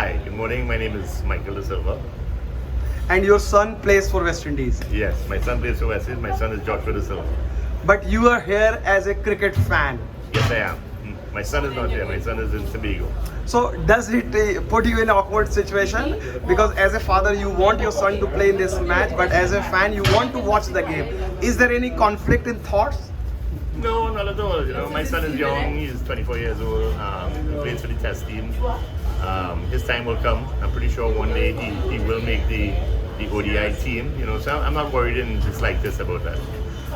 Hi, good morning. My name is Michael Da Silva. And your son plays for West Indies. Yes, my son plays for West Indies. My son is Joshua Da Silva. But you are here as a cricket fan. Yes, I am. My son is not here. My son is in Tobago. So does it put you in an awkward situation? Because as a father, you want your son to play in this match, but as a fan, you want to watch the game. Is there any conflict in thoughts? No, not at all. My son is young. He's 24 years old. He plays for the test team. His time will come. I'm pretty sure one day he will make the ODI team. So I'm not worried and just like this about that.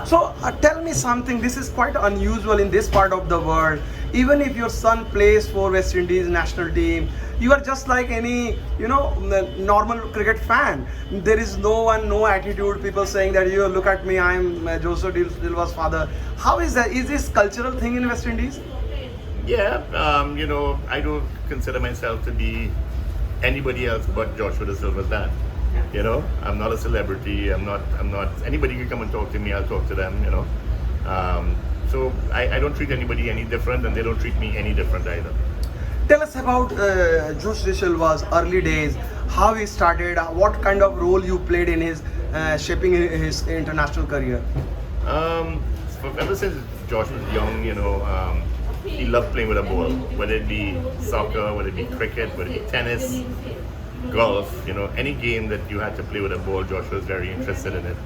So tell me something, this is quite unusual in this part of the world. Even if your son plays for West Indies national team, you are just like any, normal cricket fan. There is no attitude, people saying that, you look at me, I'm Joshua Da Silva's father. How is that? Is this cultural thing in West Indies? Yeah, I don't consider myself to be anybody else but Joshua Da Silva's dad. I'm not a celebrity. I'm not. Anybody can come and talk to me. I'll talk to them. So I don't treat anybody any different, and they don't treat me any different either. Tell us about Joshua Da Silva's early days. How he started. What kind of role you played in his shaping his international career. Ever since Josh was young, he loved playing with a ball. Whether it be soccer, whether it be cricket, whether it be tennis, golf, any game that you had to play with a ball, Joshua was very interested in it.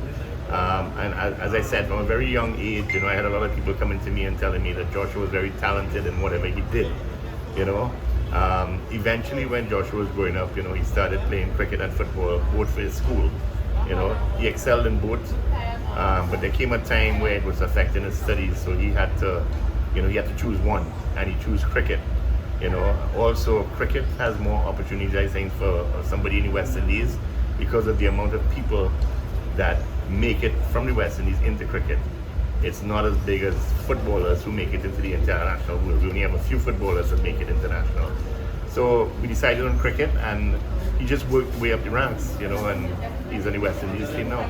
And as I said, from a very young age, I had a lot of people coming to me and telling me that Joshua was very talented in whatever he did. Eventually when Joshua was growing up, he started playing cricket and football, both for his school. He excelled in both, but there came a time where it was affecting his studies, so he had to choose one, and he chose cricket. Also cricket has more opportunities, I think, for somebody in the West Indies because of the amount of people that make it from the West Indies into cricket. It's not as big as footballers who make it into the international world. We only have a few footballers that make it international. So we decided on cricket, and he just worked way up the ranks, and he's on the West Indies team now.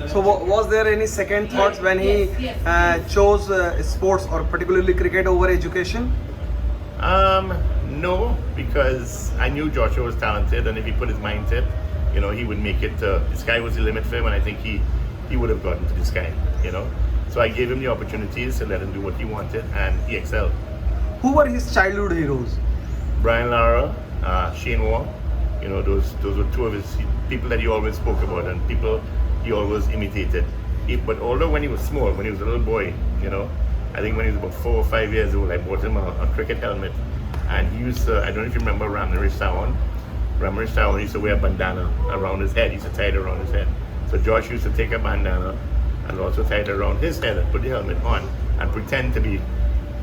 So was there any second thoughts when he chose sports, or particularly cricket, over education? No, because I knew Joshua was talented, and if he put his mind to it, he would make it. The sky was the limit for him, and I think he would have gotten to the sky. So I gave him the opportunities to let him do what he wanted, and he excelled. Who were his childhood heroes? Brian Lara, Shane Warne, those were two of his people that he always spoke about, and people he always imitated. But although when he was small, when he was a little boy, I think when he was about 4 or 5 years old, I bought him a cricket helmet, and he used to, I don't know if you remember Ramnarish Tawon used to wear a bandana around his head. He used to tie it around his head. So Josh used to take a bandana and also tie it around his head and put the helmet on and pretend to be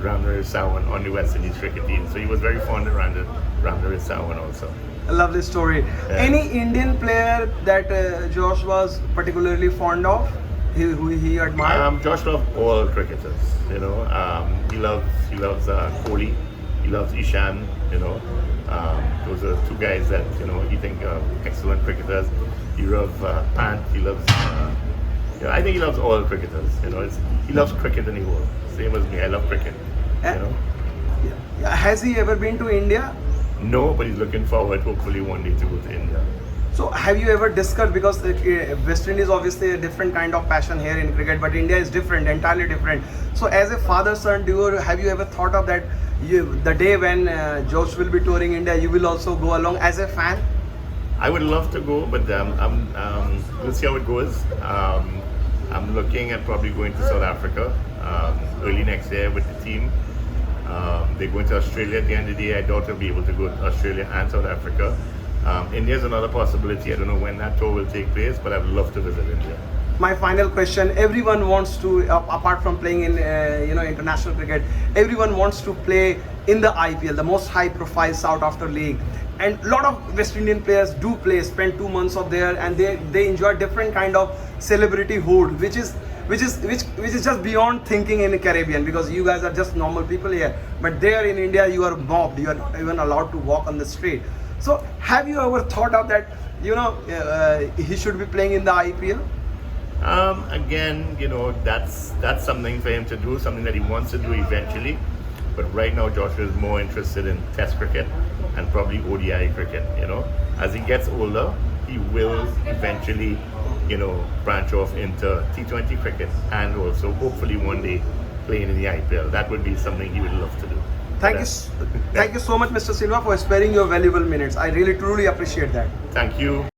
Ramnarish Tawon on the West Indies cricket team. So he was very fond of Ramnarish Tawon also. A lovely story. Yeah. Any Indian player that Josh was particularly fond of, who he admired? Josh loved all cricketers. He loves Kohli. He loves Ishan. Those are two guys that he think are excellent cricketers. He loves Pant. He loves. I think he loves all cricketers. He loves cricket in the whole. Same as me. I love cricket. Has he ever been to India? No, but he's looking forward, hopefully, one day to go to India. So have you ever discussed, because West Indies obviously a different kind of passion here in cricket, but India is different, entirely different. So as a father-son, have you ever thought of that, the day when Josh will be touring India, you will also go along as a fan? I would love to go, but we'll see how it goes. I'm looking at probably going to South Africa early next year with the team. They're going to Australia at the end of the year. I doubt I'll be able to go to Australia and South Africa. India is another possibility. I don't know when that tour will take place, but I would love to visit India. My final question: everyone wants to, apart from playing in international cricket, everyone wants to play in the IPL, the most high-profile South After league. And a lot of West Indian players do play, spend 2 months of there, and they enjoy different kind of celebrity hood, which is just beyond thinking in the Caribbean, because you guys are just normal people here. But there in India, you are mobbed. You are even allowed to walk on the street. So have you ever thought of that, he should be playing in the IPL? Again, that's something for him to do, something that he wants to do eventually. But right now, Joshua is more interested in Test cricket and probably ODI cricket. As he gets older, he will eventually, branch off into T20 cricket and also hopefully one day playing in the IPL. That would be something he would love to do. Thank you so much, Mr. Silva, for sparing your valuable minutes. I really truly appreciate that. Thank you.